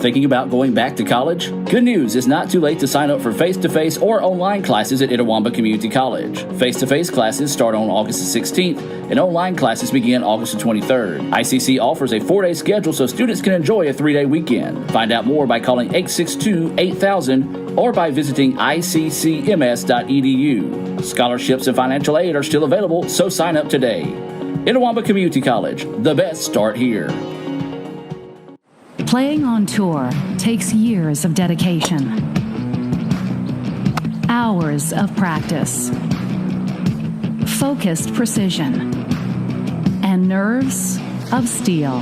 Thinking about going back to college? Good news, it's not too late to sign up for face-to-face or online classes at Itawamba Community College. Face-to-face classes start on August the 16th, and online classes begin August the 23rd. ICC offers a 4-day schedule so students can enjoy a 3-day weekend. Find out more by calling 862-8000 or by visiting iccms.edu. Scholarships and financial aid are still available, so sign up today. Itawamba Community College, the best start here. Playing on tour takes years of dedication, hours of practice, focused precision, and nerves of steel.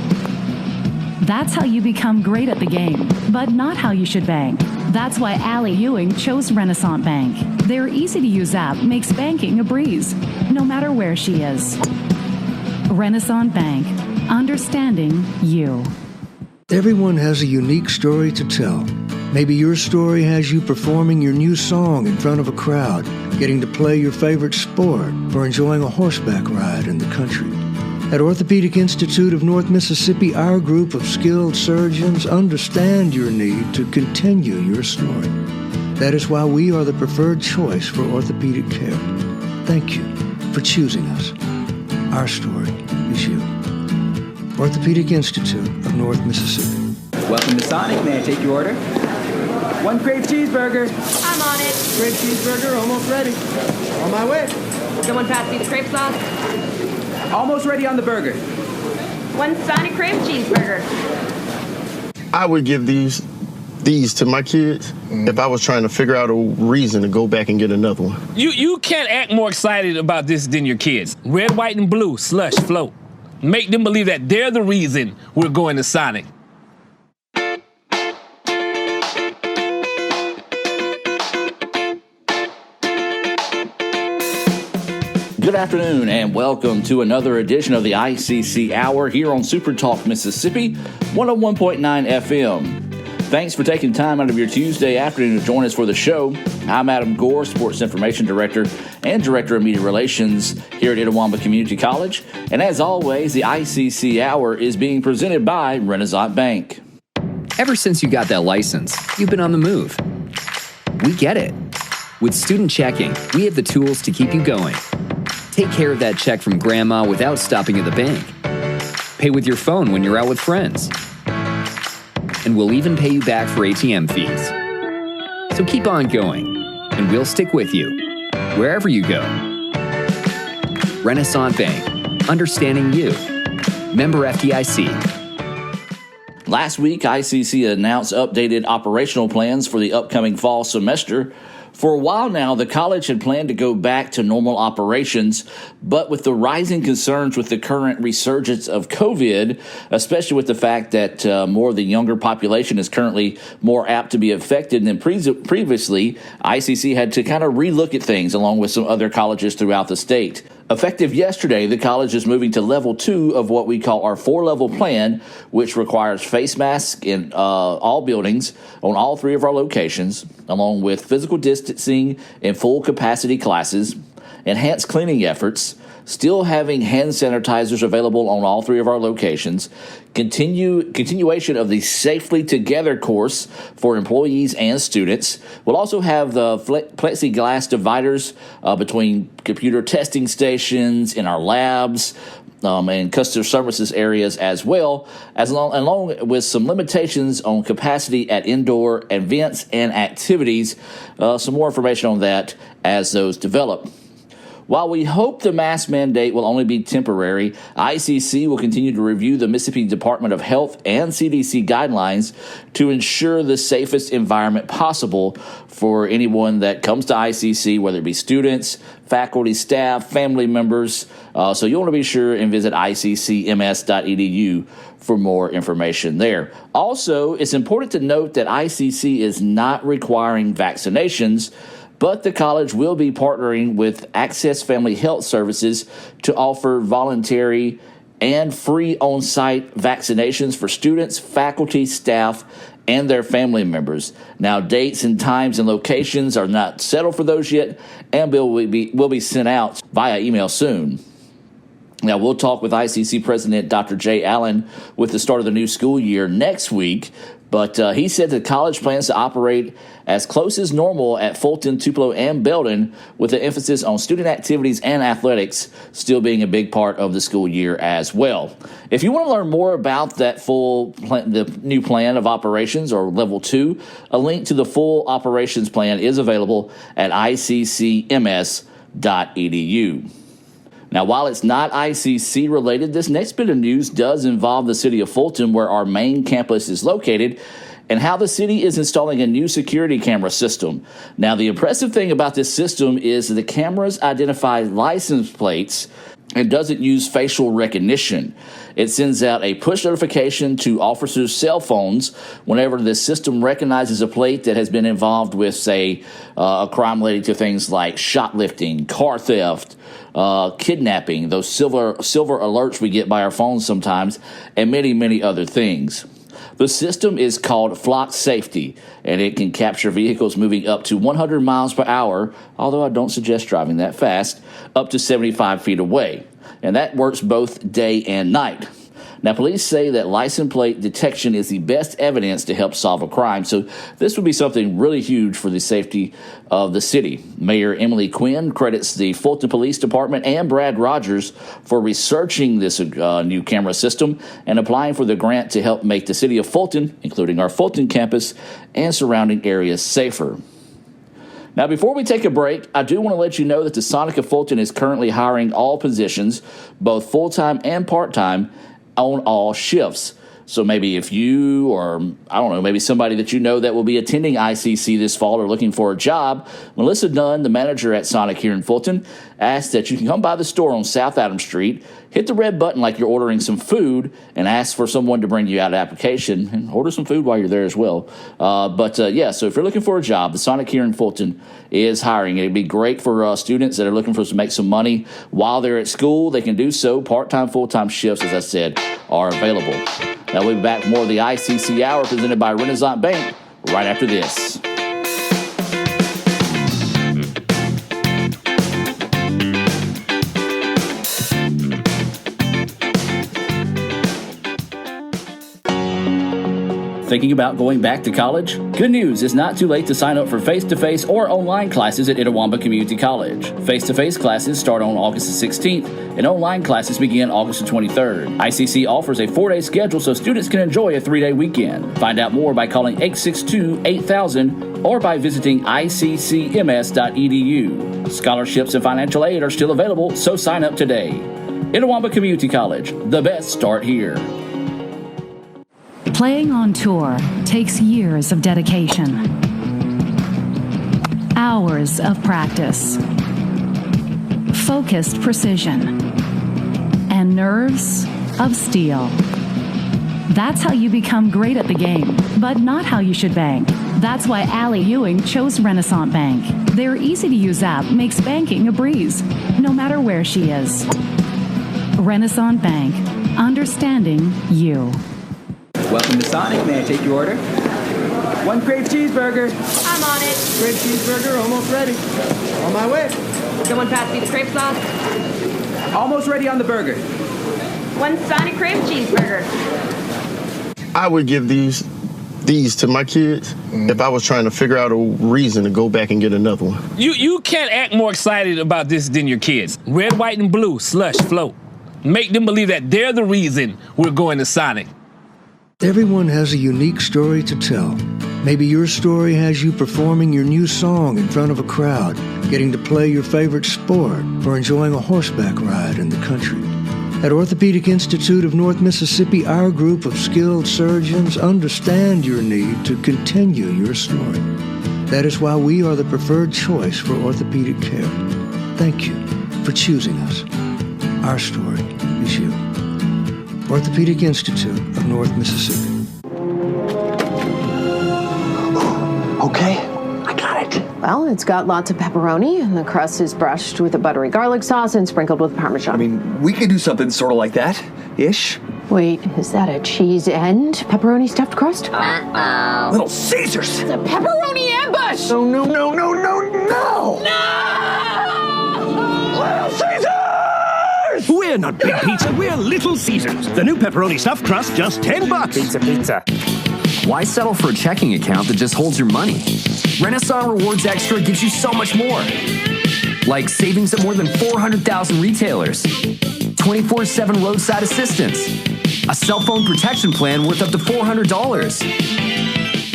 That's how you become great at the game, but not how you should bank. That's why Allie Ewing chose Renaissance Bank. Their easy-to-use app makes banking a breeze, no matter where she is. Renaissance Bank, understanding you. Everyone has a unique story to tell. Maybe your story has you performing your new song in front of a crowd, getting to play your favorite sport, or enjoying a horseback ride in the country. At Orthopedic Institute of North Mississippi, our group of skilled surgeons understand your need to continue your story. That is why we are the preferred choice for orthopedic care. Thank you for choosing us. Our story is you. Orthopedic Institute of North Mississippi. Welcome to Sonic. May I take your order? 1 crave cheeseburger. I'm on it. Crave cheeseburger, almost ready. On my way. Someone pass me the crepe sauce. Almost ready on the burger. 1 Sonic crave cheeseburger. I would give these to my kids if I was trying to figure out a reason to go back and get another one. You can't act more excited about this than your kids. Red, white, and blue, slush, float. Make them believe that they're the reason we're going to Sonic. Good afternoon and welcome to another edition of the ICC Hour here on Super Talk Mississippi 101.9 FM. Thanks for taking time out of your Tuesday afternoon to join us for the show. I'm Adam Gore, Sports Information Director and Director of Media Relations here at Itawamba Community College. And as always, the ICC Hour is being presented by Renaissance Bank. Ever since you got that license, you've been on the move. We get it. With Student Checking, we have the tools to keep you going. Take care of that check from grandma without stopping at the bank. Pay with your phone when you're out with friends. And we'll even pay you back for ATM fees. So keep on going, and we'll stick with you, wherever you go. Renaissance Bank, understanding you. Member FDIC. Last week, ICC announced updated operational plans for the upcoming fall semester. For a while now, the college had planned to go back to normal operations, but with the rising concerns with the current resurgence of COVID, especially with the fact that more of the younger population is currently more apt to be affected than previously, ICC had to kind of relook at things along with some other colleges throughout the state. Effective yesterday, the college is moving to level 2 of what we call our 4-level plan, which requires face masks in all buildings on all 3 of our locations, along with physical distancing in full capacity classes, enhanced cleaning efforts, still having hand sanitizers available on all 3 of our locations, continuation of the Safely Together course for employees and students. We'll also have the plexiglass dividers between computer testing stations in our labs and customer services areas as well, along with some limitations on capacity at indoor events and activities. Some more information on that as those develop. While we hope the mask mandate will only be temporary, ICC will continue to review the Mississippi Department of Health and CDC guidelines to ensure the safest environment possible for anyone that comes to ICC, whether it be students, faculty, staff, family members. So you want to be sure and visit iccms.edu for more information there. Also, it's important to note that ICC is not requiring vaccinations, but the college will be partnering with Access Family Health Services to offer voluntary and free on-site vaccinations for students, faculty, staff, and their family members. Now, dates and times and locations are not settled for those yet, and will be sent out via email soon. Now, we'll talk with ICC President Dr. Jay Allen with the start of the new school year next week, but he said the college plans to operate as close as normal at Fulton, Tupelo, and Belden, with an emphasis on student activities and athletics still being a big part of the school year as well. If you want to learn more about that the new plan of operations, or level 2, a link to the full operations plan is available at iccms.edu. Now, while it's not ICC related, this next bit of news does involve the city of Fulton, where our main campus is located, and how the city is installing a new security camera system. Now, the impressive thing about this system is that the cameras identify license plates and doesn't use facial recognition. It sends out a push notification to officers' cell phones whenever the system recognizes a plate that has been involved with, say, a crime related to things like shoplifting, car theft, kidnapping, those silver alerts we get by our phones sometimes, and many, many other things. The system is called Flock Safety, and it can capture vehicles moving up to 100 miles per hour, although I don't suggest driving that fast, up to 75 feet away. And that works both day and night. Now, police say that license plate detection is the best evidence to help solve a crime, so this would be something really huge for the safety of the city. Mayor Emily Quinn credits the Fulton Police Department and Brad Rogers for researching this new camera system and applying for the grant to help make the city of Fulton, including our Fulton campus and surrounding areas, safer. Now, before we take a break, I do want to let you know that the Sonic of Fulton is currently hiring all positions, both full-time and part-time, on all shifts. So maybe if you, or I don't know, maybe somebody that you know that will be attending ICC this fall or looking for a job, Melissa Dunn, the manager at Sonic here in Fulton, asked that you can come by the store on South Adams Street, hit the red button like you're ordering some food, and ask for someone to bring you out an application, and order some food while you're there as well. So if you're looking for a job, the Sonic here in Fulton is hiring. It'd be great for students that are looking to make some money while they're at school. They can do so. Part-time, full-time shifts, as I said, are available. Now, we'll be back with more of the ICC Hour presented by Renaissance Bank right after this. Thinking about going back to college? Good news, it's not too late to sign up for face-to-face or online classes at Itawamba Community College. Face-to-face classes start on August the 16th, and online classes begin August the 23rd. ICC offers a 4-day schedule so students can enjoy a 3-day weekend. Find out more by calling 862-8000 or by visiting iccms.edu. Scholarships and financial aid are still available, so sign up today. Itawamba Community College, the best start here. Playing on tour takes years of dedication, hours of practice, focused precision, and nerves of steel. That's how you become great at the game, but not how you should bank. That's why Allie Ewing chose Renaissance Bank. Their easy-to-use app makes banking a breeze, no matter where she is. Renaissance Bank, understanding you. Welcome to Sonic. May I take your order? 1 crave cheeseburger. I'm on it. Crave cheeseburger, almost ready. On my way. Someone pass me the crepe sauce. Almost ready on the burger. 1 Sonic crave cheeseburger. I would give these to my kids if I was trying to figure out a reason to go back and get another one. You can't act more excited about this than your kids. Red, white, and blue, slush, float. Make them believe that they're the reason we're going to Sonic. Everyone has a unique story to tell. Maybe your story has you performing your new song in front of a crowd, getting to play your favorite sport, or enjoying a horseback ride in the country. At Orthopedic Institute of North Mississippi, our group of skilled surgeons understand your need to continue your story. That is why we are the preferred choice for orthopedic care. Thank you for choosing us. Our story is you. Orthopedic Institute of North Mississippi. Okay, I got it. Well, it's got lots of pepperoni, and the crust is brushed with a buttery garlic sauce and sprinkled with Parmesan. I mean, we could do something sort of like that, ish. Wait, is that a cheese and pepperoni stuffed crust? Little Caesars! It's a pepperoni ambush! No! Little Caesars! We're not big pizza, we're Little Caesars. The new pepperoni stuffed crust, just $10. Pizza. Why settle for a checking account that just holds your money? Renaissance Rewards Extra gives you so much more. Like savings at more than 400,000 retailers, 24/7 roadside assistance, a cell phone protection plan worth up to $400,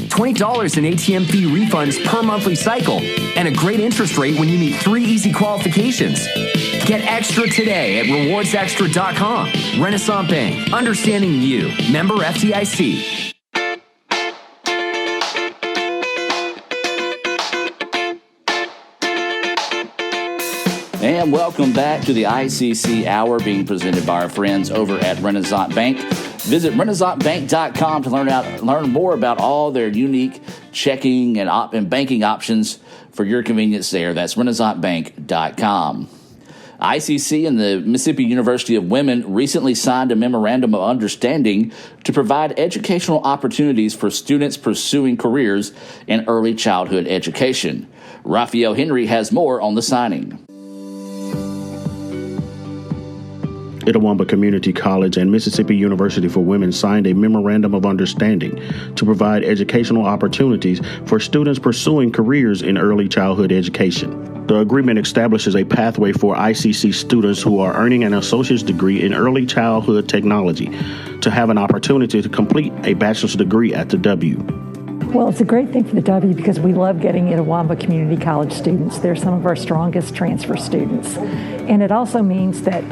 $20 in ATM fee refunds per monthly cycle, and a great interest rate when you meet 3 easy qualifications. Get extra today at rewardsextra.com. Renaissance Bank, understanding you. Member FDIC. And welcome back to the ICC Hour, being presented by our friends over at Renaissance Bank. Visit renaissancebank.com to learn more about all their unique checking and banking options for your convenience there. That's renaissancebank.com. ICC and the Mississippi University of Women recently signed a memorandum of understanding to provide educational opportunities for students pursuing careers in early childhood education. Raphael Henry has more on the signing. Itawamba Community College and Mississippi University for Women signed a memorandum of understanding to provide educational opportunities for students pursuing careers in early childhood education. The agreement establishes a pathway for ICC students who are earning an associate's degree in early childhood technology to have an opportunity to complete a bachelor's degree at the W. Well, it's a great thing for the W because we love getting Itawamba Community College students. They're some of our strongest transfer students. And it also means that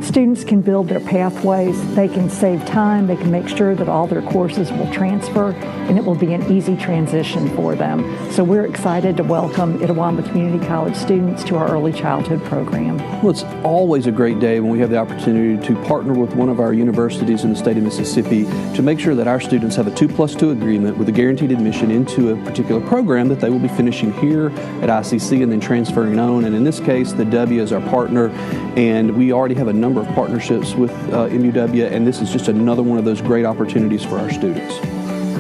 students can build their pathways, they can save time, they can make sure that all their courses will transfer, and it will be an easy transition for them. So we're excited to welcome Itawamba Community College students to our early childhood program. Well, it's always a great day when we have the opportunity to partner with one of our universities in the state of Mississippi to make sure that our students have a 2+2 agreement with a guaranteed admission into a particular program that they will be finishing here at ICC and then transferring on. And in this case, the W is our partner, and we already have a number of partnerships with MUW, and this is just another one of those great opportunities for our students.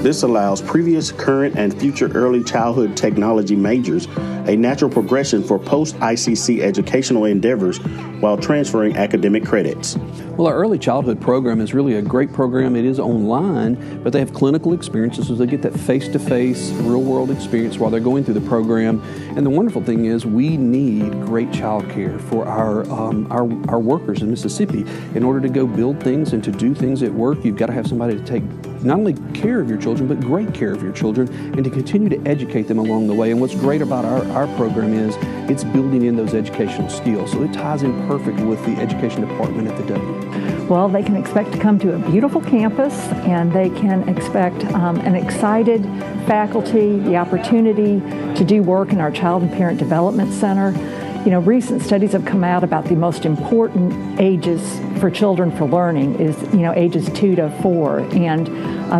This allows previous, current, and future early childhood technology majors a natural progression for post-ICC educational endeavors while transferring academic credits. Well, our early childhood program is really a great program. It is online, but they have clinical experiences, so they get that face-to-face, real-world experience while they're going through the program. And the wonderful thing is we need great child care for our workers in Mississippi. In order to go build things and to do things at work, you've got to have somebody to take not only care of your children, but great care of your children, and to continue to educate them along the way. And what's great about our program is it's building in those educational skills. So it ties in perfect with the education department at the W. Well, they can expect to come to a beautiful campus, and they can expect an excited faculty, the opportunity to do work in our Child and Parent Development Center. You know, recent studies have come out about the most important ages for children for learning is, ages 2 to 4. And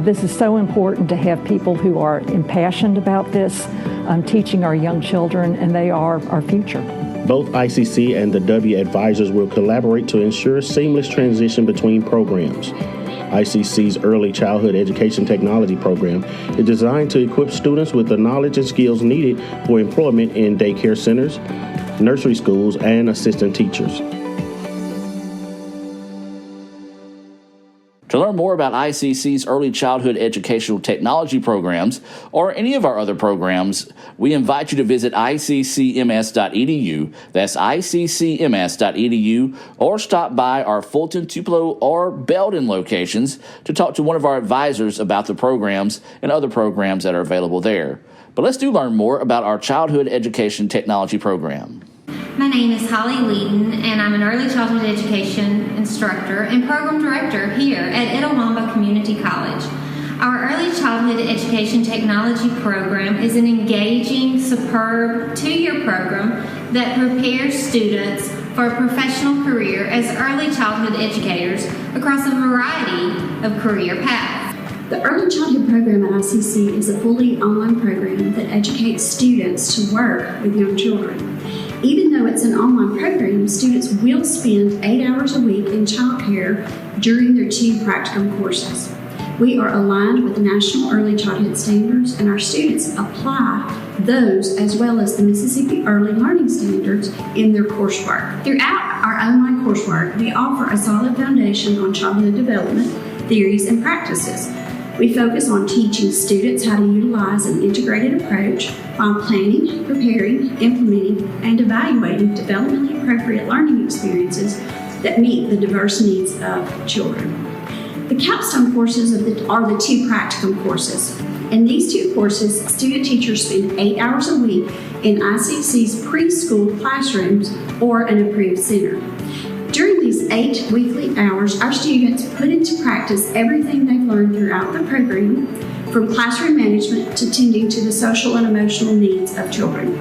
this is so important to have people who are impassioned about this, teaching our young children, and they are our future. Both ICC and the W advisors will collaborate to ensure seamless transition between programs. ICC's Early Childhood Education Technology Program is designed to equip students with the knowledge and skills needed for employment in daycare centers, nursery schools, and assistant teachers. To learn more about ICC's early childhood educational technology programs or any of our other programs, we invite you to visit iccms.edu. That's iccms.edu, or stop by our Fulton, Tupelo, or Belden locations to talk to one of our advisors about the programs and other programs that are available there. But let's learn more about our childhood education technology program. My name is Holly Wheaton, and I'm an early childhood education instructor and program director here at Itawamba Community College. Our early childhood education technology program is an engaging, superb 2-year program that prepares students for a professional career as early childhood educators across a variety of career paths. The Early Childhood Program at ICC is a fully online program that educates students to work with young children. Even though it's an online program, students will spend 8 hours a week in childcare during their 2 practicum courses. We are aligned with the National Early Childhood Standards, and our students apply those as well as the Mississippi Early Learning Standards in their coursework. Throughout our online coursework, we offer a solid foundation on childhood development, theories, and practices. We focus on teaching students how to utilize an integrated approach while planning, preparing, implementing, and evaluating developmentally appropriate learning experiences that meet the diverse needs of children. The capstone courses are the two practicum courses. In these two courses, student teachers spend 8 hours a week in ICC's preschool classrooms or an approved center. During these 8 weekly hours, our students put into practice everything they've learned throughout the program, from classroom management to tending to the social and emotional needs of children.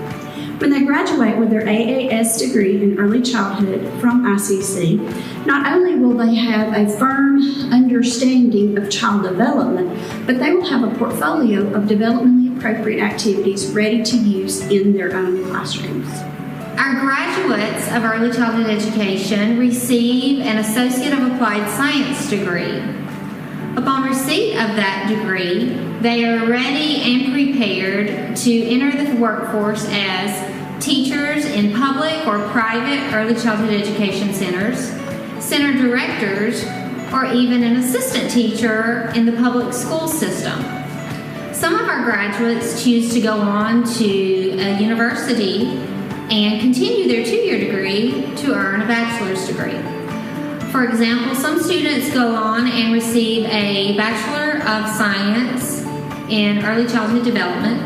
When they graduate with their AAS degree in early childhood from ICC, not only will they have a firm understanding of child development, but they will have a portfolio of developmentally appropriate activities ready to use in their own classrooms. Our graduates of early childhood education receive an Associate of Applied Science degree. Upon receipt of that degree, they are ready and prepared to enter the workforce as teachers in public or private early childhood education centers, center directors, or even an assistant teacher in the public school system. Some of our graduates choose to go on to a university and continue their 2-year degree to earn a bachelor's degree. For example, some students go on and receive a Bachelor of Science in Early Childhood Development.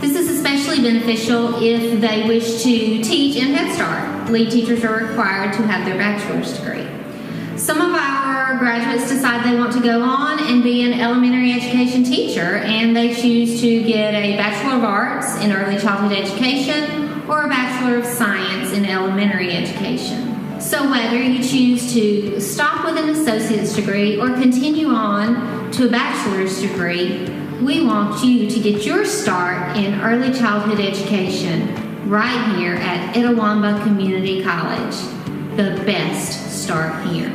This is especially beneficial if they wish to teach in Head Start. Lead teachers are required to have their bachelor's degree. Some of our graduates decide they want to go on and be an elementary education teacher, and they choose to get a Bachelor of Arts in Early Childhood Education or a Bachelor of Science in Elementary Education. So whether you choose to stop with an associate's degree or continue on to a bachelor's degree, we want you to get your start in early childhood education right here at Itawamba Community College. The best start here.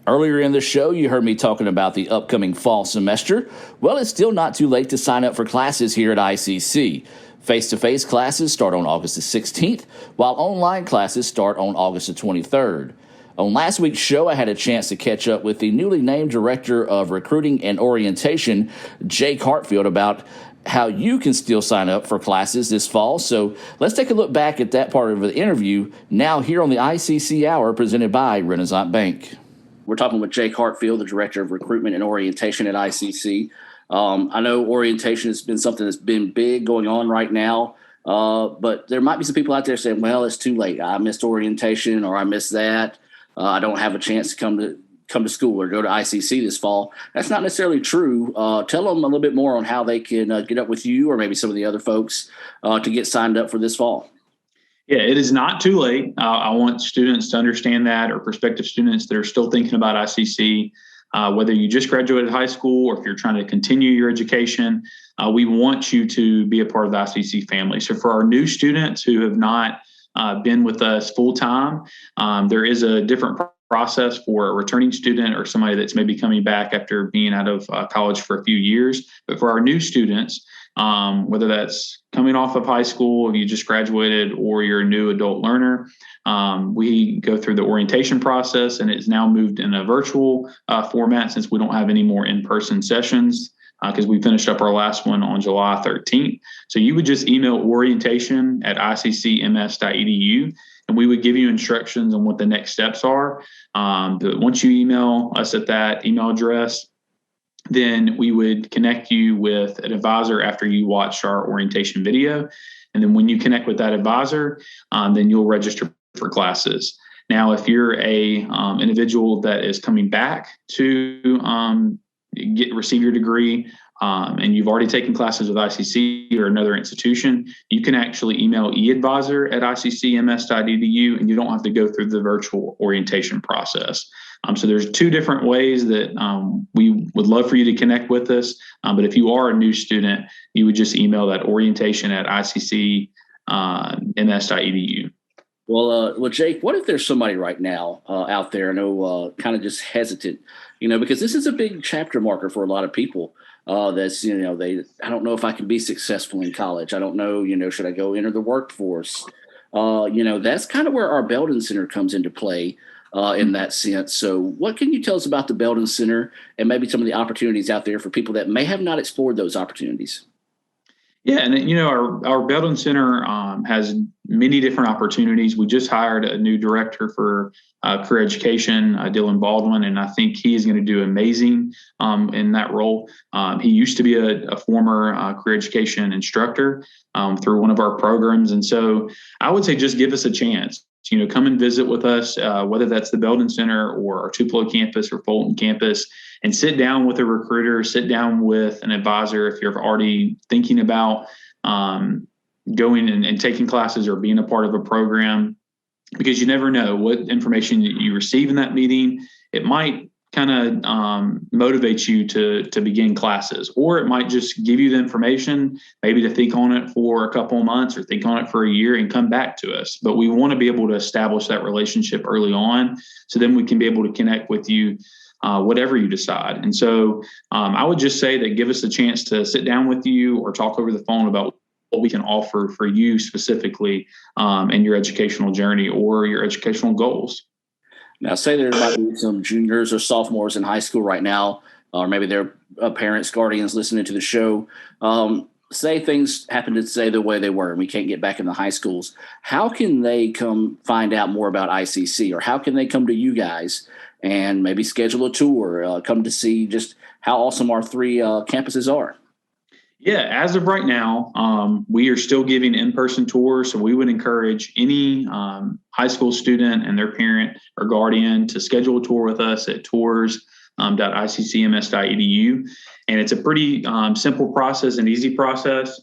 Earlier in the show, you heard me talking about the upcoming fall semester. Well, it's still not too late to sign up for classes here at ICC. Face-to-face classes start on August the 16th, while online classes start on August the 23rd. On last week's show, I had a chance to catch up with the newly named Director of Recruiting and Orientation, Jake Hartfield, about how you can still sign up for classes this fall. So let's take a look back at that part of the interview now here on the ICC Hour presented by Renaissance Bank. We're talking with Jake Hartfield, the Director of Recruitment and Orientation at ICC. I know orientation has been something that's been big going on right now, but there might be some people out there saying, well, it's too late. I missed orientation or I missed that. I don't have a chance to come to school or go to ICC this fall. That's not necessarily true. Tell them a little bit more on how they can get up with you or maybe some of the other folks to get signed up for this fall. Yeah, it is not too late. I want students to understand that, or prospective students that are still thinking about ICC. Whether you just graduated high school or if you're trying to continue your education, we want you to be a part of the ICC family. So for our new students who have not been with us full time, there is a different process for a returning student or somebody that's maybe coming back after being out of college for a few years. But for our new students, whether that's coming off of high school, if you just graduated, or you're a new adult learner, we go through the orientation process, and it's now moved in a virtual format since we don't have any more in-person sessions because we finished up our last one on July 13th. So you would just email orientation@iccms.edu, and we would give you instructions on what the next steps are. But once you email us at that email address, then we would connect you with an advisor after you watched our orientation video. And then when you connect with that advisor, then you'll register for classes. Now, if you're a individual that is coming back to receive your degree, and you've already taken classes with ICC or another institution, you can actually email eadvisor@iccms.edu, and you don't have to go through the virtual orientation process. So there's two different ways that we would love for you to connect with us. But if you are a new student, you would just email that orientation@iccms.edu. Well, Jake, what if there's somebody right now out there, I know, kind of just hesitant, because this is a big chapter marker for a lot of people. That's, I don't know if I can be successful in college. I don't know, should I go enter the workforce? That's kind of where our Belden Center comes into play in that sense. So what can you tell us about the Belden Center and maybe some of the opportunities out there for people that may have not explored those opportunities? Yeah, and our Belden Center has many different opportunities. We just hired a new director for career education, Dylan Baldwin, and I think he is going to do amazing in that role. He used to be a former career education instructor through one of our programs, and so I would say just give us a chance. Come and visit with us, whether that's the Belden Center or our Tupelo campus or Fulton campus, and sit down with a recruiter, sit down with an advisor if you're already thinking about going and taking classes or being a part of a program, because you never know what information you receive in that meeting. It might kind of motivate you to begin classes, or it might just give you the information, maybe to think on it for a couple of months or think on it for a year and come back to us. But we want to be able to establish that relationship early on, so then we can be able to connect with you whatever you decide. And so I would just say that give us a chance to sit down with you or talk over the phone about what we can offer for you specifically in your educational journey or your educational goals. Now, say there might be some juniors or sophomores in high school right now, or maybe their parents, guardians listening to the show. Say things happen to stay the way they were and we can't get back in the high schools. How can they come find out more about ICC, or how can they come to you guys and maybe schedule a tour, come to see just how awesome our 3 campuses are? Yeah, as of right now, we are still giving in-person tours. So we would encourage any high school student and their parent or guardian to schedule a tour with us at tours.iccms.edu. And it's a pretty simple process, an easy process.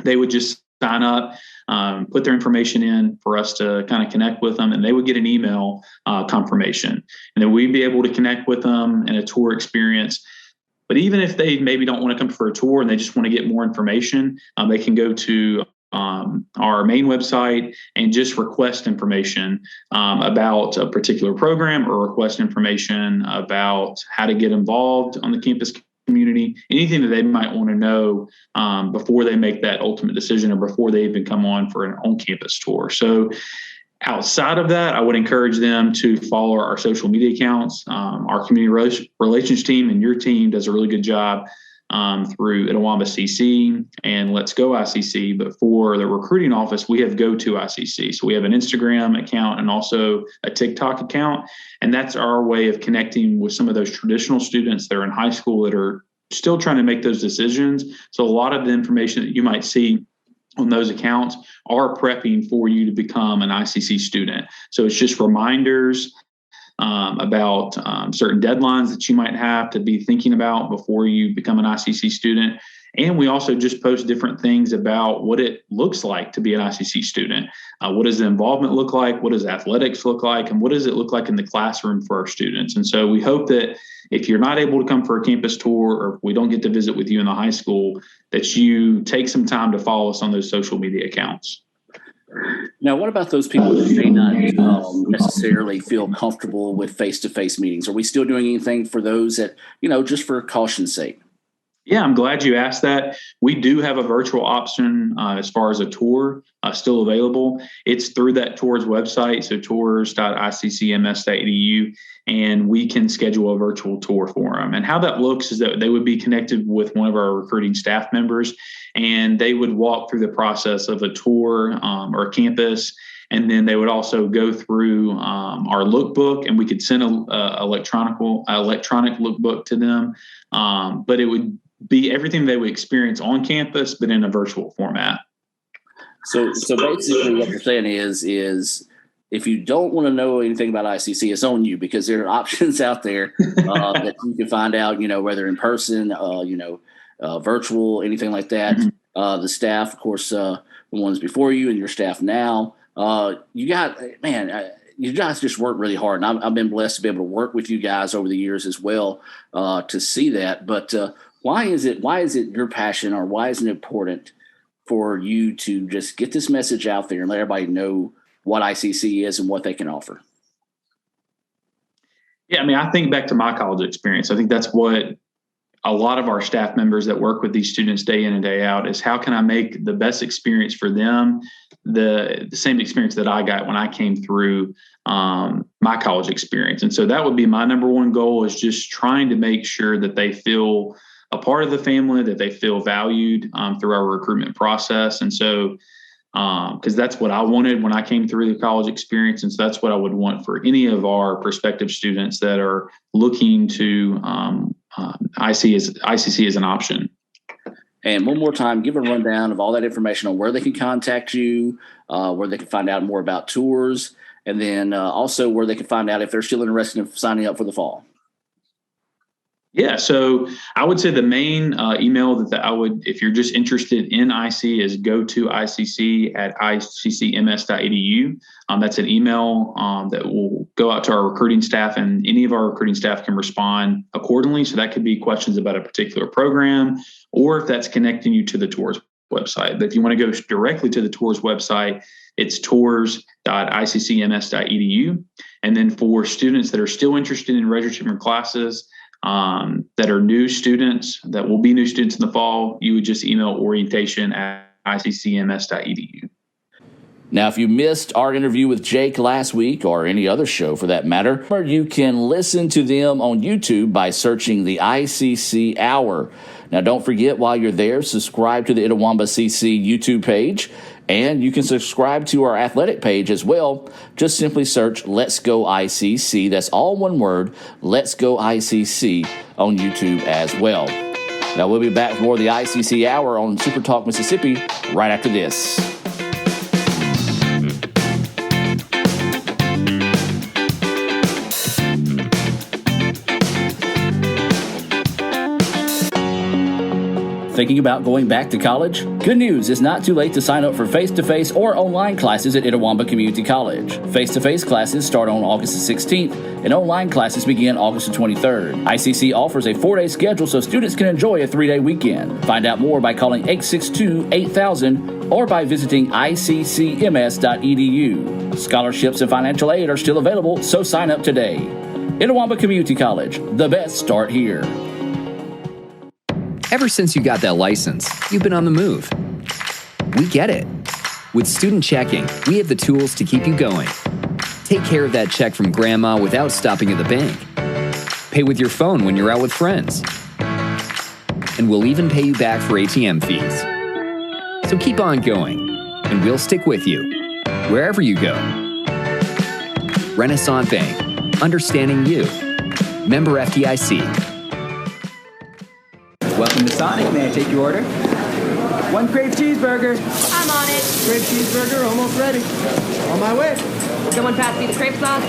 They would just sign up, put their information in for us to kind of connect with them, and they would get an email confirmation. And then we'd be able to connect with them in a tour experience. But even if they maybe don't want to come for a tour and they just want to get more information, they can go to our main website and just request information about a particular program, or request information about how to get involved on the campus community, anything that they might want to know before they make that ultimate decision or before they even come on for an on-campus tour. So outside of that, I would encourage them to follow our social media accounts. Our community relations team and your team does a really good job through Itawamba CC and Let's Go ICC. But for the recruiting office, we have Go to ICC. So we have an Instagram account and also a TikTok account. And that's our way of connecting with some of those traditional students that are in high school that are still trying to make those decisions. So a lot of the information that you might see on those accounts are prepping for you to become an ICC student. So it's just reminders about certain deadlines that you might have to be thinking about before you become an ICC student. And we also just post different things about what it looks like to be an ICC student. What does the involvement look like? What does athletics look like? And what does it look like in the classroom for our students? And so we hope that if you're not able to come for a campus tour, or if we don't get to visit with you in the high school, that you take some time to follow us on those social media accounts. Now, what about those people that may not necessarily feel comfortable with face-to-face meetings? Are we still doing anything for those that, just for caution's sake? Yeah, I'm glad you asked that. We do have a virtual option as far as a tour still available. It's through that tours website, so tours.iccms.edu, and we can schedule a virtual tour for them. And how that looks is that they would be connected with one of our recruiting staff members, and they would walk through the process of a tour or a campus. And then they would also go through our lookbook, and we could send an electronic lookbook to them. But it would be everything they would experience on campus, but in a virtual format. So basically what you're saying is if you don't want to know anything about ICC, it's on you, because there are options out there that you can find out, whether in person, virtual, anything like that. The staff, of course, the ones before you and your staff now, you guys just work really hard. And I've been blessed to be able to work with you guys over the years as well to see that. But why is it your passion, or why is it important for you to just get this message out there and let everybody know what ICC is and what they can offer? Yeah, I mean, I think back to my college experience. I think that's what a lot of our staff members that work with these students day in and day out is, how can I make the best experience for them, the same experience that I got when I came through my college experience. And so that would be my number one goal, is just trying to make sure that they feel a part of the family, that they feel valued through our recruitment process. And so because that's what I wanted when I came through the college experience. And so that's what I would want for any of our prospective students that are looking to ICC as an option. And one more time, give a rundown of all that information on where they can contact you, where they can find out more about tours, and then also where they can find out if they're still interested in signing up for the fall. Yeah, so I would say the main email that I would, if you're just interested in IC, is go to ICC at iccms.edu. That's an email that will go out to our recruiting staff, and any of our recruiting staff can respond accordingly. So that could be questions about a particular program, or if that's connecting you to the tours website. But if you want to go directly to the tours website, it's tours.iccms.edu. And then for students that are still interested in registering for classes, that are new students, that will be new students in the fall, you would just email orientation@iccms.edu. Now, if you missed our interview with Jake last week, or any other show for that matter, you can listen to them on YouTube by searching the ICC Hour. Now, don't forget, while you're there, subscribe to the Itawamba CC YouTube page, and you can subscribe to our athletic page as well. Just simply search Let's Go ICC. That's all one word, Let's Go ICC, on YouTube as well. Now, we'll be back for more of the ICC Hour on Super Talk Mississippi right after this. Thinking about going back to college? Good news, it's not too late to sign up for face-to-face or online classes at Itawamba Community College. Face-to-face classes start on August the 16th, and online classes begin August the 23rd. ICC offers a 4-day schedule so students can enjoy a 3-day weekend. Find out more by calling 862-8000 or by visiting iccms.edu. Scholarships and financial aid are still available, so sign up today. Itawamba Community College, the best start here. Ever since you got that license, you've been on the move. We get it. With Student Checking, we have the tools to keep you going. Take care of that check from grandma without stopping at the bank. Pay with your phone when you're out with friends. And we'll even pay you back for ATM fees. So keep on going, and we'll stick with you, wherever you go. Renaissance Bank, understanding you. Member FDIC. Welcome to Sonic. May I take your order? 1 crave cheeseburger. I'm on it. Crave cheeseburger, almost ready. On my way. Someone pass me the crepe sauce.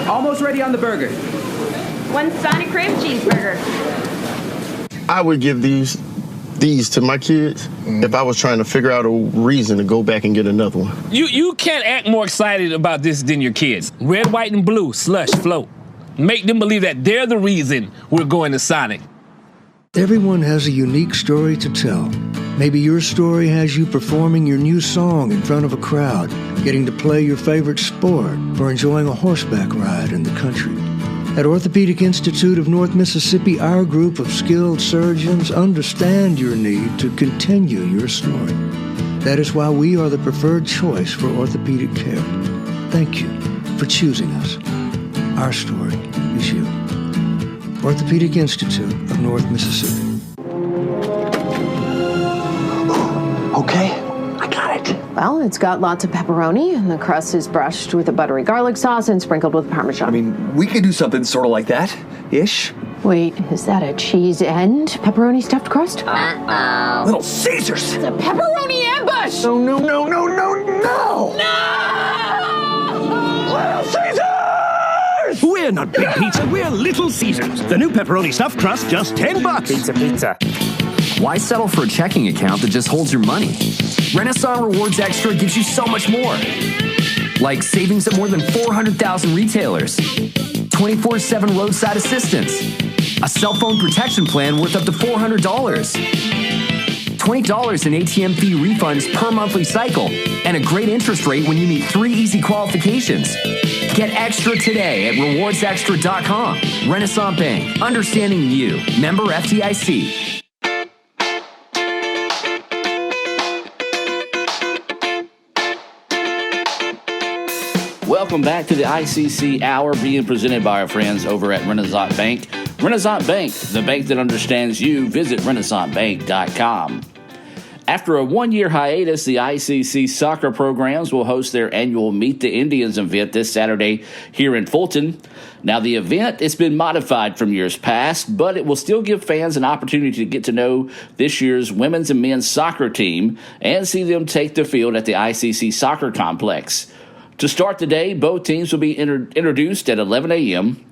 Almost ready on the burger. 1 Sonic crave cheeseburger. I would give these to my kids if I was trying to figure out a reason to go back and get another one. You can't act more excited about this than your kids. Red, white, and blue, slush, float. Make them believe that they're the reason we're going to Sonic. Everyone has a unique story to tell. Maybe your story has you performing your new song in front of a crowd, getting to play your favorite sport, or enjoying a horseback ride in the country. At Orthopedic Institute of North Mississippi, our group of skilled surgeons understand your need to continue your story. That is why we are the preferred choice for orthopedic care. Thank you for choosing us. Our story is you. Orthopedic Institute of North Mississippi. Okay, I got it. Well, it's got lots of pepperoni, and the crust is brushed with a buttery garlic sauce and sprinkled with Parmesan. I mean, we could do something sort of like that, ish. Wait, is that a cheese and pepperoni stuffed crust? Little Caesars! It's a pepperoni ambush! No, no, no, no, no, no! Little Caesars! We're not Big Pizza, we're Little Caesars. The new pepperoni stuffed crust, just $10. Pizza. Why settle for a checking account that just holds your money? Renaissance Rewards Extra gives you so much more. Like savings at more than 400,000 retailers, 24/7 roadside assistance, a cell phone protection plan worth up to $400, $20 in ATM fee refunds per monthly cycle, and a great interest rate when you meet 3 easy qualifications. Get extra today at rewardsextra.com. Renaissance Bank, understanding you. Member FDIC. Welcome back to the ICC Hour, being presented by our friends over at Renaissance Bank. Renaissance Bank, the bank that understands you. Visit renaissancebank.com. After a one-year hiatus, the ICC soccer programs will host their annual Meet the Indians event this Saturday here in Fulton. Now, the event has been modified from years past, but it will still give fans an opportunity to get to know this year's women's and men's soccer team and see them take the field at the ICC Soccer Complex. To start the day, both teams will be introduced at 11 a.m.,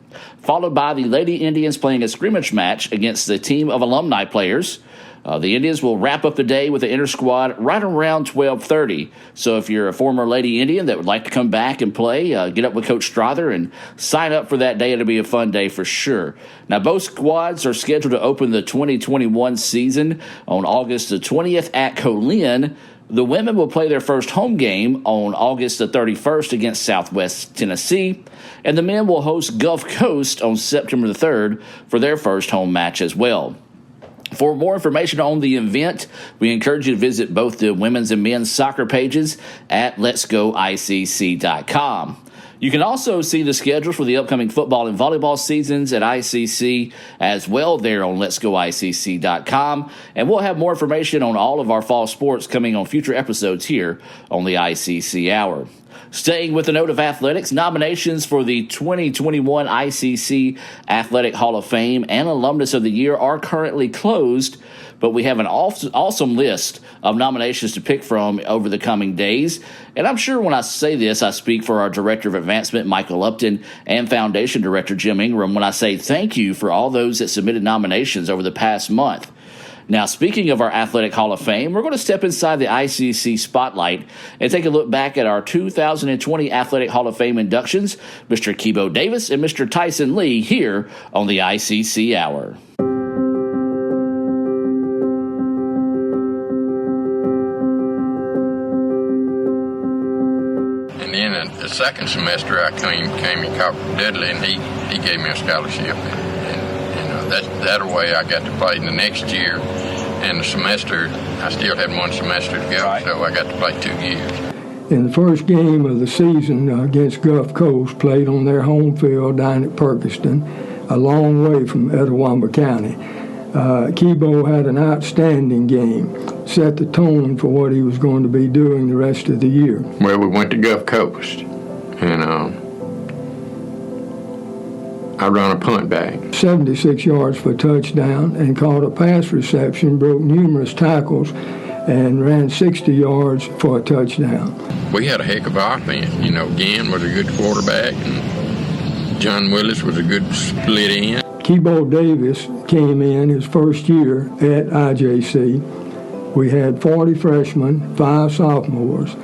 followed by the Lady Indians playing a scrimmage match against the team of alumni players. The Indians will wrap up the day with the inter-squad right around 12:30. So if you're a former Lady Indian that would like to come back and play, get up with Coach Strother and sign up for that day. It'll be a fun day for sure. Now, both squads are scheduled to open the 2021 season on August the 20th at Colin. The women will play their first home game on August the 31st against Southwest Tennessee, and the men will host Gulf Coast on September the 3rd for their first home match as well. For more information on the event, we encourage you to visit both the women's and men's soccer pages at letsgoicc.com. You can also see the schedule for the upcoming football and volleyball seasons at ICC as well there on letsgoicc.com. And we'll have more information on all of our fall sports coming on future episodes here on the ICC Hour. Staying with the note of athletics, nominations for the 2021 ICC Athletic Hall of Fame and Alumnus of the Year are currently closed, but we have an awesome list of nominations to pick from over the coming days. And I'm sure when I say this, I speak for our Director of Advancement, Michael Upton, and Foundation Director, Jim Ingram, when I say thank you for all those that submitted nominations over the past month. Now, speaking of our Athletic Hall of Fame, we're going to step inside the ICC spotlight and take a look back at our 2020 Athletic Hall of Fame inductions, Mr. Kibo Davis and Mr. Tyson Lee, here on the ICC Hour. And then the second semester, I came and caught Dudley, and he gave me a scholarship. That way I got to play the next year, and the semester, I still had one semester to go, so I got to play 2 years. In the first game of the season against Gulf Coast, played on their home field down at Perkiston, a long way from Etowah County. Kibo had an outstanding game, set the tone for what he was going to be doing the rest of the year. Well, we went to Gulf Coast, and I run a punt back. 76 yards for a touchdown and caught a pass reception, broke numerous tackles, and ran 60 yards for a touchdown. We had a heck of offense. Gann was a good quarterback, and John Willis was a good split end. Kibo Davis came in his first year at IJC. We had 40 freshmen, 5 sophomores.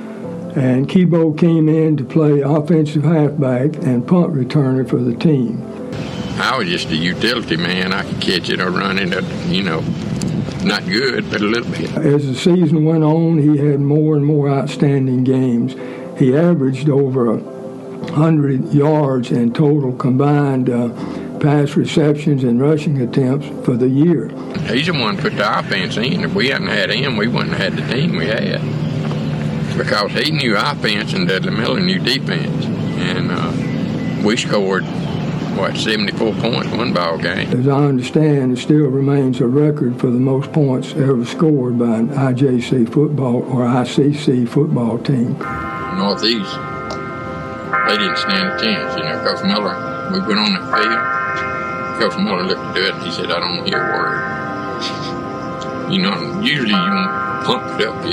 And Kibo came in to play offensive halfback and punt returner for the team. I was just a utility man. I could catch it or run it, not good, but a little bit. As the season went on, he had more and more outstanding games. He averaged over 100 yards in total combined pass receptions and rushing attempts for the year. He's the one who put the offense in. If we hadn't had him, we wouldn't have had the team we had. Because he knew offense and Dudley Miller knew defense. And we scored 74 points one ball game. As I understand, it still remains a record for the most points ever scored by an IJC football or ICC football team. Northeast, they didn't stand a chance. Coach Miller, we went on the field. Coach Miller looked at it and he said, I don't hear a word. Usually you pump it up,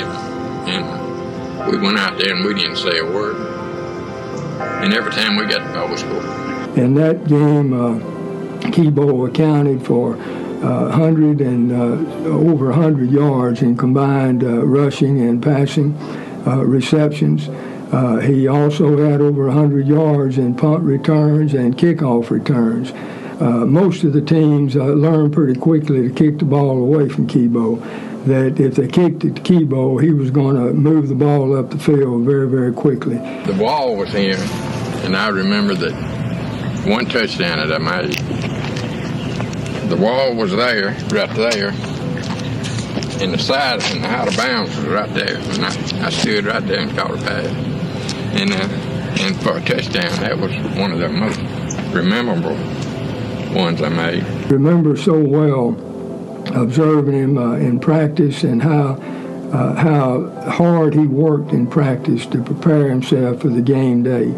And we went out there and we didn't say a word. And every time we got the ball, we scored. In that game, Kibo accounted for 100 and over 100 yards in combined rushing and passing receptions. He also had over 100 yards in punt returns and kickoff returns. most of the teams learned pretty quickly to kick the ball away from Kibo. That if they kicked it to Kibo, he was going to move the ball up the field very, very quickly. The wall was here, and I remember that one touchdown that I made, the wall was there, right there, and the side and the out of bounds was right there. And I stood right there and caught a pass. And for a touchdown, that was one of the most memorable ones I made. Remember so well observing him in practice and how hard he worked in practice to prepare himself for the game day.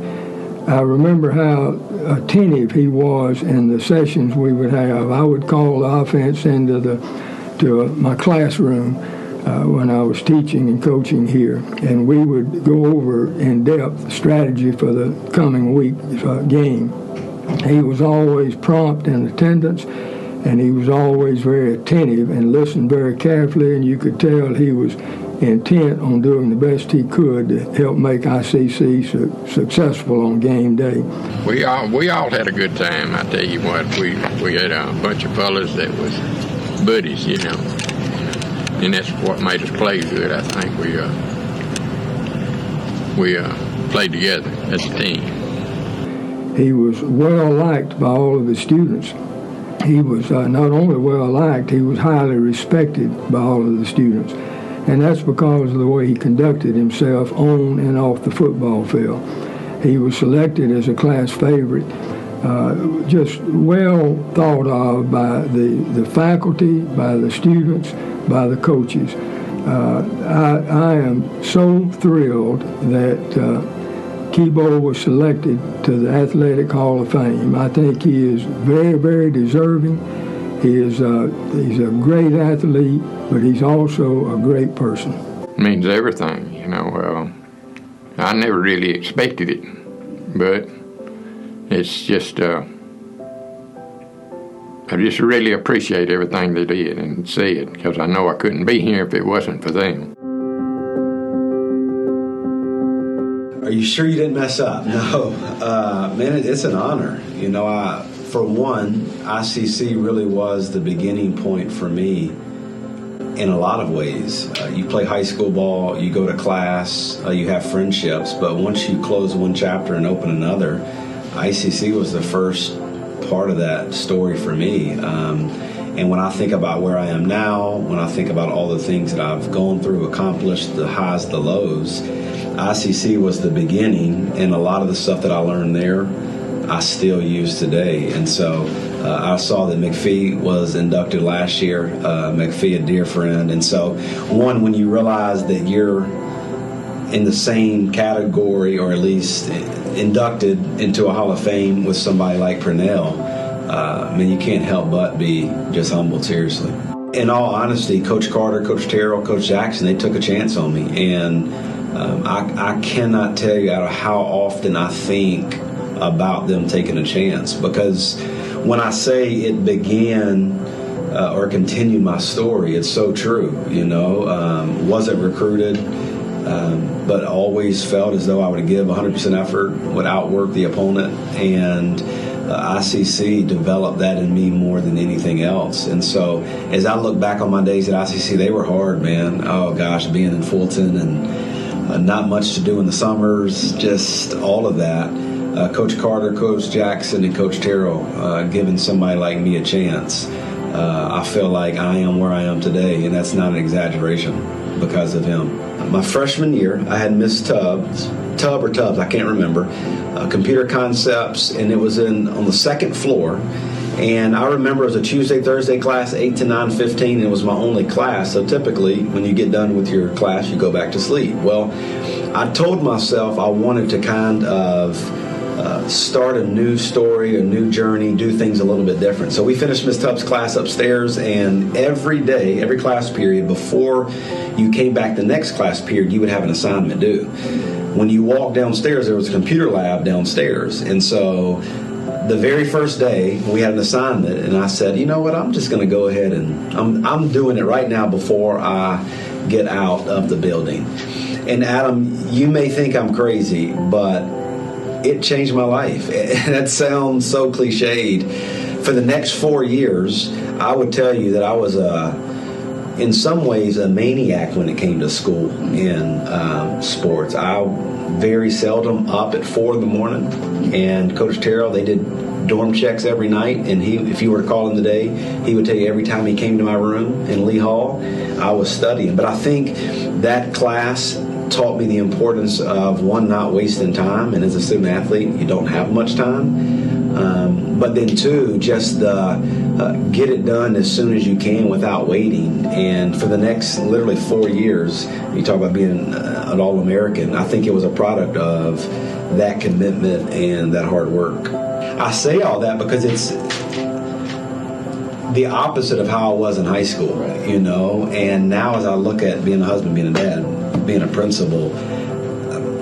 I remember how attentive he was in the sessions we would have. I would call the offense into my classroom when I was teaching and coaching here, and we would go over in depth strategy for the coming week game. He was always prompt in attendance, and he was always very attentive and listened very carefully, and you could tell he was intent on doing the best he could to help make ICC successful on game day. We all had a good time. I tell you what, we had a bunch of fellas that was buddies, you know, and that's what made us play good. I think we played together as a team. He was well liked by all of his students. He was not only well liked, he was highly respected by all of the students. And that's because of the way he conducted himself on and off the football field. He was selected as a class favorite, just well thought of by the faculty, by the students, by the coaches. I am so thrilled that Kibo was selected to the Athletic Hall of Fame. I think he is very, very deserving. He's a great athlete, but he's also a great person. It means everything, you know. I never really expected it, but it's just, I just really appreciate everything they did and said, because I know I couldn't be here if it wasn't for them. Are you sure you didn't mess up? No. Man, it's an honor. You know, for one, ICC really was the beginning point for me in a lot of ways. You play high school ball, you go to class, you have friendships, but once you close one chapter and open another, ICC was the first part of that story for me. And when I think about where I am now, when I think about all the things that I've gone through, accomplished, the highs, the lows, ICC was the beginning, and a lot of the stuff that I learned there, I still use today. And so I saw that McPhee was inducted last year, McPhee, a dear friend. And so, one, when you realize that you're in the same category, or at least inducted into a Hall of Fame with somebody like Purnell, man, you can't help but be just humbled, seriously. In all honesty, Coach Carter, Coach Terrell, Coach Jackson, they took a chance on me. And I cannot tell you how often I think about them taking a chance, because when I say it began or continued my story, it's so true. You know, wasn't recruited, but always felt as though I would give 100% effort, would outwork the opponent, and ICC developed that in me more than anything else. And so as I look back on my days at ICC, they were hard, man. Oh gosh, being in Fulton and not much to do in the summers, just all of that. Coach Carter, Coach Jackson, and Coach Terrell giving somebody like me a chance. I feel like I am where I am today, and that's not an exaggeration because of him. My freshman year, I had Miss Tubbs, I can't remember, computer concepts, and it was on the second floor. And I remember it was a Tuesday, Thursday class, 8 to 9:15. And it was my only class. So typically, when you get done with your class, you go back to sleep. Well, I told myself I wanted to kind of start a new story, a new journey, do things a little bit different. So we finished Miss Tubbs' class upstairs, and every day, every class period, before you came back the next class period, you would have an assignment due. When you walked downstairs, there was a computer lab downstairs. And so the very first day, we had an assignment, and I said, you know what, I'm just going to go ahead and I'm doing it right now before I get out of the building. And Adam, you may think I'm crazy, but it changed my life. That sounds so cliched. for the next 4 years, I would tell you that I was in some ways a maniac when it came to school in sports. I very seldom up at 4 in the morning, and Coach Terrell, they did dorm checks every night, and if you were to call him today, he would tell you every time he came to my room in Lee Hall, I was studying. But I think that class taught me the importance of, one, not wasting time, and as a student athlete, you don't have much time. But then two, just get it done as soon as you can without waiting. And for the next literally 4 years, you talk about being an All-American, I think it was a product of that commitment and that hard work. I say all that because it's the opposite of how I was in high school, you know. And now as I look at being a husband, being a dad, being a principal,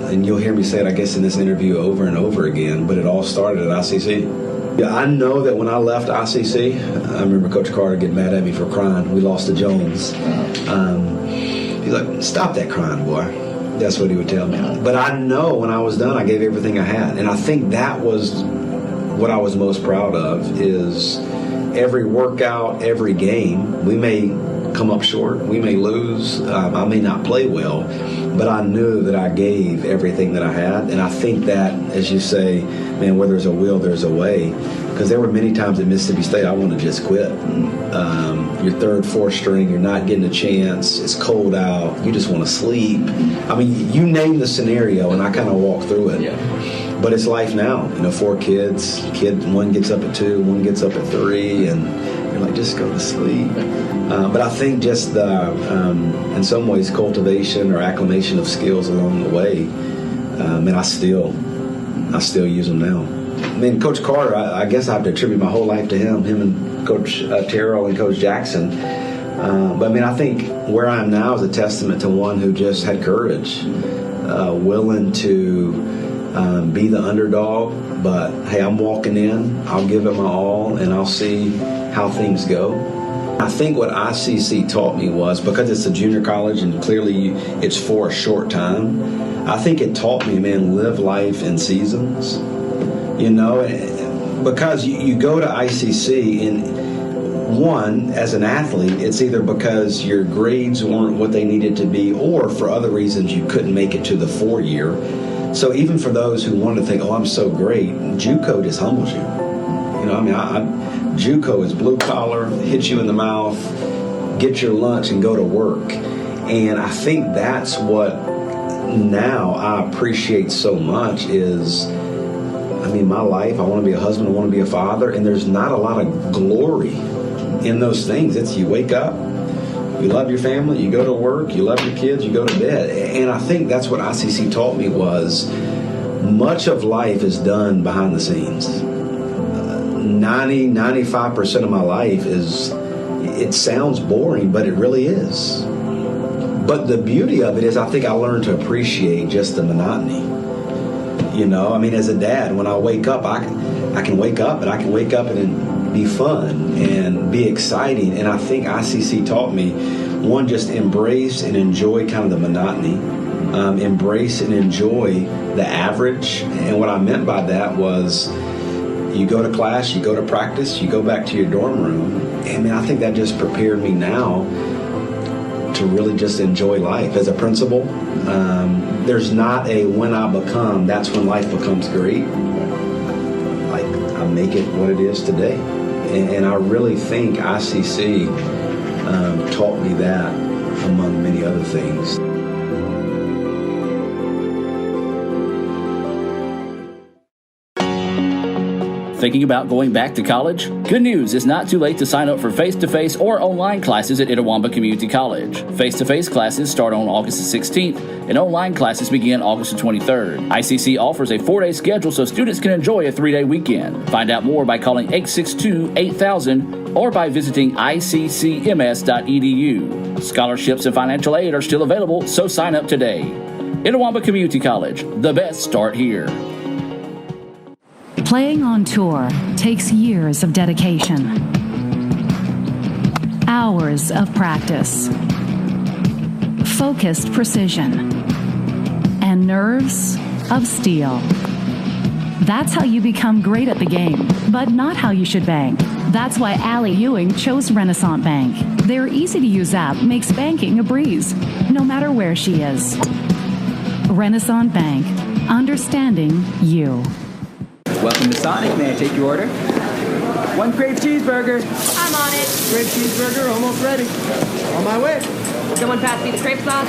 and you'll hear me say it, I guess, in this interview over and over again, but it all started at ICC. Yeah, I know that when I left ICC, I remember Coach Carter getting mad at me for crying. We lost to Jones. He's like, "Stop that crying, boy." That's what he would tell me. But I know when I was done, I gave everything I had. And I think that was what I was most proud of, is every workout, every game, we may come up short, we may lose, I may not play well, but I knew that I gave everything that I had. And I think that, as you say, man, where there's a will, there's a way. Because there were many times at Mississippi State I wanted to just quit. You're third, fourth string, you're not getting a chance, it's cold out, you just want to sleep. I mean, you name the scenario, and I kind of walk through it. Yeah. But it's life now. You know, 4 kids. One gets up at 2, one gets up at 3, and you're like, just go to sleep. But I think just the, in some ways, cultivation or acclimation of skills along the way, and I still use them now. I mean, Coach Carter, I guess I have to attribute my whole life to him and Coach Terrell and Coach Jackson. But I mean, I think where I am now is a testament to one who just had courage, willing to be the underdog, but hey, I'm walking in, I'll give it my all, and I'll see how things go. I think what ICC taught me was, because it's a junior college and clearly it's for a short time, I think it taught me, man, live life in seasons. You know, because you go to ICC, and one, as an athlete, it's either because your grades weren't what they needed to be, or for other reasons you couldn't make it to the 4-year. So even for those who want to think, oh, I'm so great, JUCO just humbles you. You know, I mean, JUCO is blue collar, hit you in the mouth, get your lunch and go to work. And I think that's what now I appreciate so much is, I mean, my life, I want to be a husband, I want to be a father, and there's not a lot of glory in those things. It's you wake up, you love your family, you go to work, you love your kids, you go to bed. And I think that's what ICC taught me was much of life is done behind the scenes. 95% of my life is, it sounds boring, but it really is. But the beauty of it is I think I learned to appreciate just the monotony. You know, I mean, as a dad, when I wake up, I can wake up, and I can wake up and be fun and be exciting. And I think ICC taught me, one, just embrace and enjoy kind of the monotony, embrace and enjoy the average. And what I meant by that was you go to class, you go to practice, you go back to your dorm room. And man, I think that just prepared me now to really just enjoy life. As a principal, there's not a when I become, that's when life becomes great. Like, I make it what it is today. And I really think ICC taught me that, among many other things. Thinking about going back to college? Good news, it's not too late to sign up for face-to-face or online classes at Itawamba Community College. Face-to-face classes start on August the 16th, and online classes begin August the 23rd. ICC offers a 4-day schedule so students can enjoy a 3-day weekend. Find out more by calling 862-8000 or by visiting iccms.edu. Scholarships and financial aid are still available, so sign up today. Itawamba Community College, the best start here. Playing on tour takes years of dedication, hours of practice, focused precision, and nerves of steel. That's how you become great at the game. but not how you should bank. That's why Allie Ewing chose Renaissance Bank. Their easy-to-use app makes banking a breeze, no matter where she is. Renaissance Bank. Understanding you. Welcome to Sonic. May I take your order? One crave cheeseburger. I'm on it. Crave cheeseburger, almost ready. On my way. Someone pass me the crepe sauce.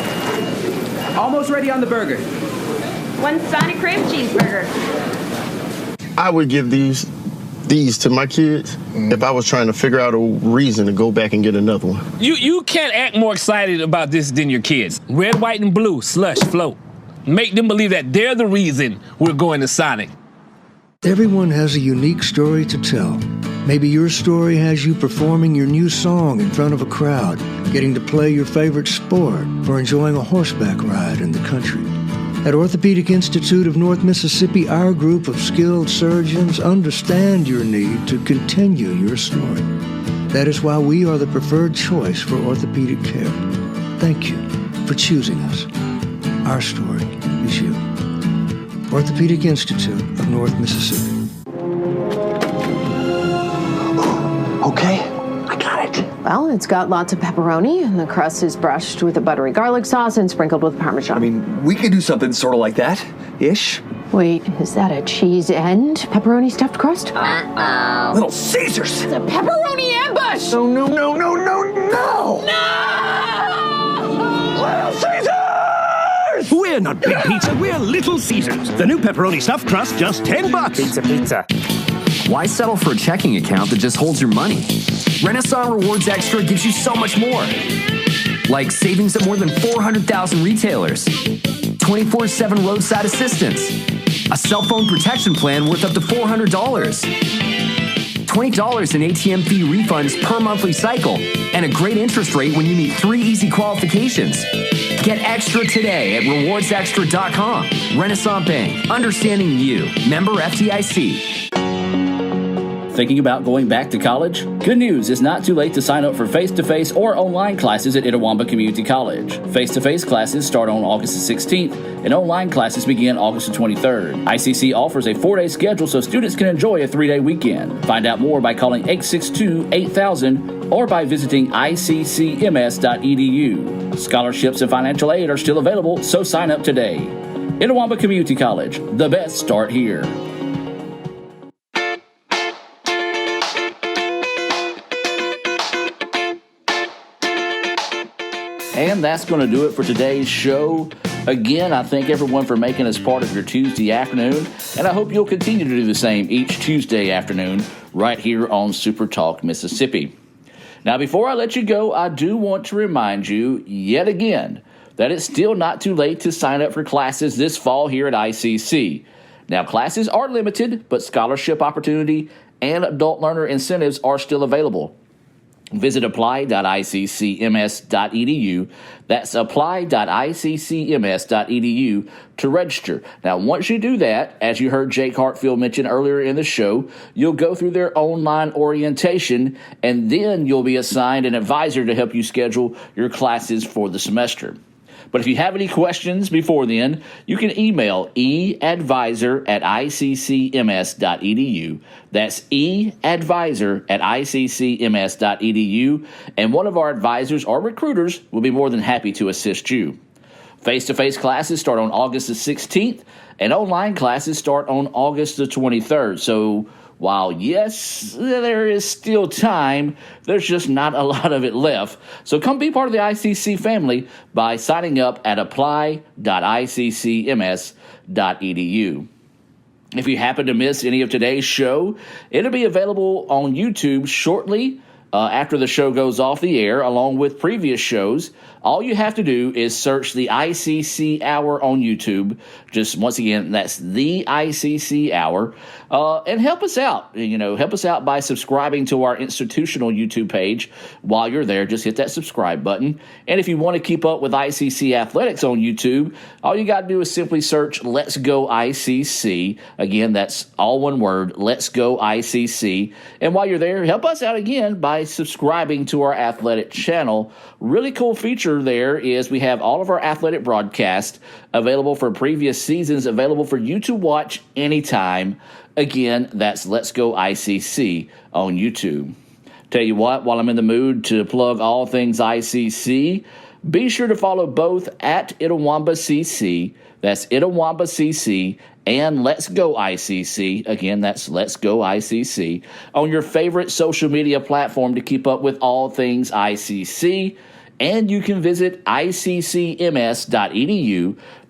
Almost ready on the burger. One Sonic cream cheeseburger. I would give these to my kids if I was trying to figure out a reason to go back and get another one. You can't act more excited about this than your kids. Red, white, and blue, slush, float. Make them believe that they're the reason we're going to Sonic. Everyone has a unique story to tell. Maybe your story has you performing your new song in front of a crowd, getting to play your favorite sport, or enjoying a horseback ride in the country. At Orthopedic Institute of North Mississippi, our group of skilled surgeons understand your need to continue your story. That is why we are the preferred choice for orthopedic care. Thank you for choosing us. Our story is you. Orthopedic Institute of North Mississippi. Okay, I got it. Well, it's got lots of pepperoni, and the crust is brushed with a buttery garlic sauce and sprinkled with Parmesan. I mean, we could do something sort of like that, ish. Wait, is that a cheese and pepperoni stuffed crust? Little Caesars! It's a pepperoni ambush! No, no, no, no, no, no! No! Little Caesars! We're not Big Pizza, we're Little Caesars. The new pepperoni stuffed crust, just $10. Pizza. Why settle for a checking account that just holds your money? Renaissance Rewards Extra gives you so much more. Like savings at more than 400,000 retailers, 24/7 roadside assistance, a cell phone protection plan worth up to $400, $20 in ATM fee refunds per monthly cycle, and a great interest rate when you meet 3 easy qualifications. Get extra today at rewardsextra.com. Renaissance Bank. Understanding you. Member FDIC. Thinking about going back to college? Good news, it's not too late to sign up for face-to-face or online classes at Itawamba Community College. Face-to-face classes start on August the 16th, and online classes begin August the 23rd. ICC offers a 4-day schedule so students can enjoy a 3-day weekend. Find out more by calling 862-8000 or by visiting iccms.edu. Scholarships and financial aid are still available, so sign up today. Itawamba Community College, the best start here. And that's going to do it for today's show. Again, I thank everyone for making us part of your Tuesday afternoon, and I hope you'll continue to do the same each Tuesday afternoon right here on Super Talk Mississippi. Now, before I let you go, I do want to remind you yet again that it's still not too late to sign up for classes this fall here at ICC. Now, classes are limited, but scholarship opportunity and adult learner incentives are still available. Visit apply.iccms.edu. That's apply.iccms.edu to register. Now, once you do that, as you heard Jake Hartfield mention earlier in the show, you'll go through their online orientation, and then you'll be assigned an advisor to help you schedule your classes for the semester. But if you have any questions before then, you can email eadvisor@iccms.edu. That's eadvisor@iccms.edu, and one of our advisors or recruiters will be more than happy to assist you. Face-to-face classes start on August the 16th, and online classes start on August the 23rd. So while, yes, there is still time, there's just not a lot of it left. So come be part of the ICC family by signing up at apply.iccms.edu. If you happen to miss any of today's show, it'll be available on YouTube shortly after the show goes off the air, along with previous shows. All you have to do is search the ICC Hour on YouTube. Just once again, that's the ICC Hour. And help us out. Help us out by subscribing to our institutional YouTube page. While you're there, just hit that subscribe button. And if you want to keep up with ICC Athletics on YouTube, all you got to do is simply search Let's Go ICC. Again, that's all one word, Let's Go ICC. And while you're there, help us out again by by subscribing to our athletic channel. Really cool feature there is we have all of our athletic broadcasts available for previous seasons, available for you to watch anytime. Again, that's Let's Go ICC on YouTube. Tell you what, while I'm in the mood to plug all things ICC, be sure to follow both at Itawamba CC, that's Itawamba CC, and Let's Go ICC, again, that's Let's Go ICC, on your favorite social media platform to keep up with all things ICC. And you can visit iccms.edu,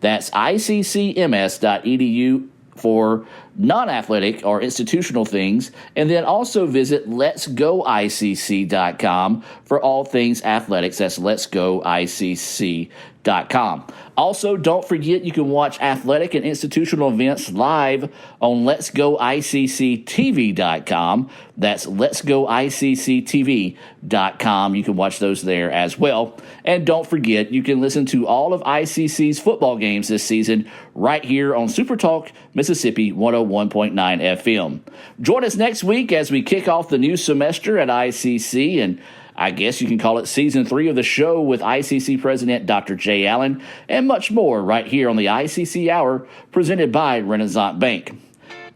that's iccms.edu, for non-athletic or institutional things, and then also visit letsgoicc.com for all things athletics. That's letsgoicc.com. Also, don't forget you can watch athletic and institutional events live on letsgoicctv.com. That's letsgoicctv.com. You can watch those there as well. And don't forget, you can listen to all of ICC's football games this season right here on Super Talk Mississippi 101.9 FM. Join us next week as we kick off the new semester at ICC, and I guess you can call it Season 3 of the show with ICC President Dr. Jay Allen, and much more right here on the ICC Hour presented by Renaissance Bank.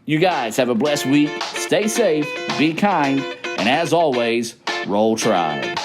You guys have a blessed week. Stay safe, be kind, and as always, roll Tribe.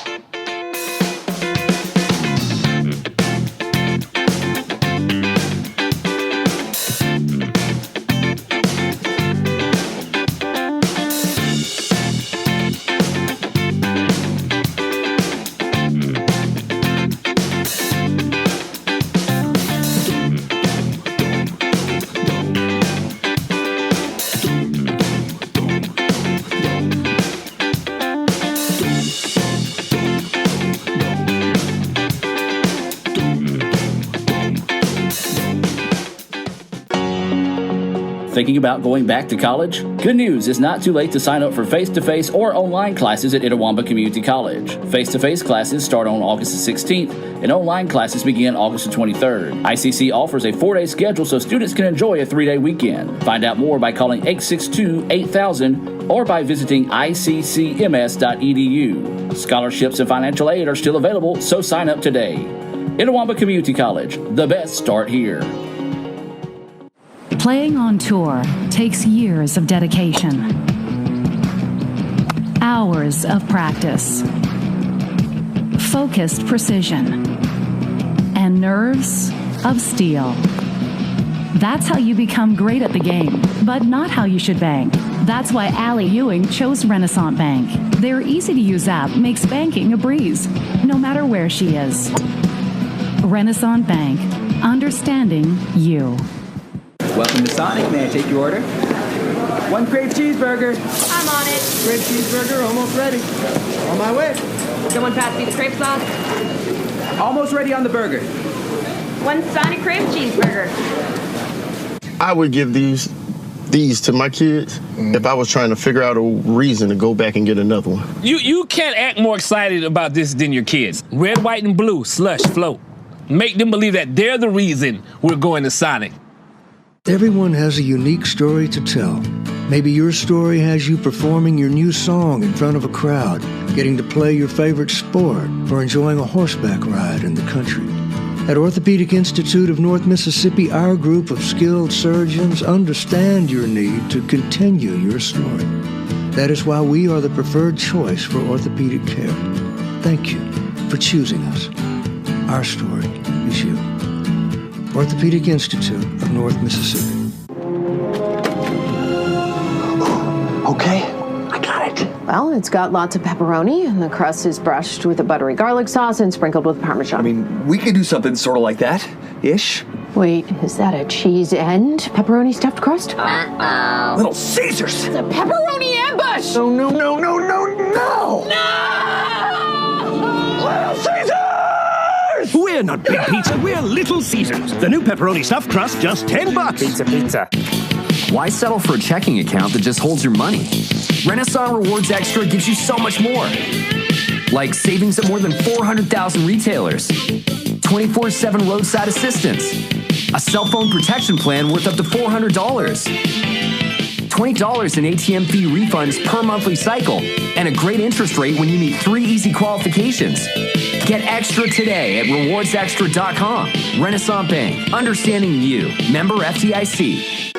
Thinking about going back to college? Good news, it's not too late to sign up for face-to-face or online classes at Itawamba Community College. Face-to-face classes start on August the 16th, and online classes begin August the 23rd. ICC offers a 4-day schedule so students can enjoy a 3-day weekend. Find out more by calling 862-8000 or by visiting iccms.edu. Scholarships and financial aid are still available, so sign up today. Itawamba Community College, the best start here. Playing on tour takes years of dedication, hours of practice, focused precision, and nerves of steel. That's how you become great at the game, but not how you should bank. That's why Allie Ewing chose Renaissance Bank. Their easy-to-use app makes banking a breeze, no matter where she is. Renaissance Bank, understanding you. Welcome to Sonic. May I take your order? 1 crave cheeseburger. I'm on it. Crave cheeseburger, almost ready. On my way. Someone pass me the crepe sauce. Almost ready on the burger. 1 Sonic cream cheeseburger. I would give these to my kids if I was trying to figure out a reason to go back and get another one. You can't act more excited about this than your kids. Red, white, and blue, slush, float. Make them believe that they're the reason we're going to Sonic. Everyone has a unique story to tell. Maybe your story has you performing your new song in front of a crowd, getting to play your favorite sport, or enjoying a horseback ride in the country. At Orthopedic Institute of North Mississippi, our group of skilled surgeons understand your need to continue your story. That is why we are the preferred choice for orthopedic care. Thank you for choosing us. Our story is you. Orthopedic Institute of North Mississippi. Okay, I got it. Well, it's got lots of pepperoni, and the crust is brushed with a buttery garlic sauce and sprinkled with Parmesan. I mean, we could do something sort of like that, ish. Wait, is that a cheese and pepperoni stuffed crust? Little Caesars! It's a pepperoni ambush! No, no, no, no, no, no! No! Little Caesars! We're not Big Pizza, we're Little Caesars. The new pepperoni stuffed crust, just $10. Pizza. Why settle for a checking account that just holds your money? Renaissance Rewards Extra gives you so much more. Like savings at more than 400,000 retailers, 24/7 roadside assistance, a cell phone protection plan worth up to $400, $20 in ATM fee refunds per monthly cycle, and a great interest rate when you meet 3 easy qualifications. Get extra today at rewardsextra.com. Renaissance Bank, understanding you. Member FDIC.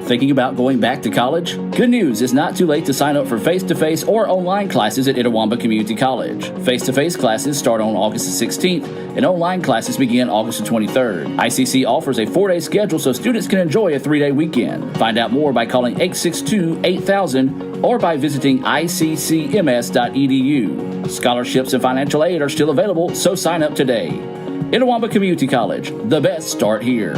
Thinking about going back to college? Good news, it's not too late to sign up for face-to-face or online classes at Itawamba Community College. Face-to-face classes start on August the 16th, and online classes begin August the 23rd. ICC offers a 4-day schedule so students can enjoy a 3-day weekend. Find out more by calling 862-8000 or by visiting iccms.edu. Scholarships and financial aid are still available, so sign up today. Itawamba Community College, the best start here.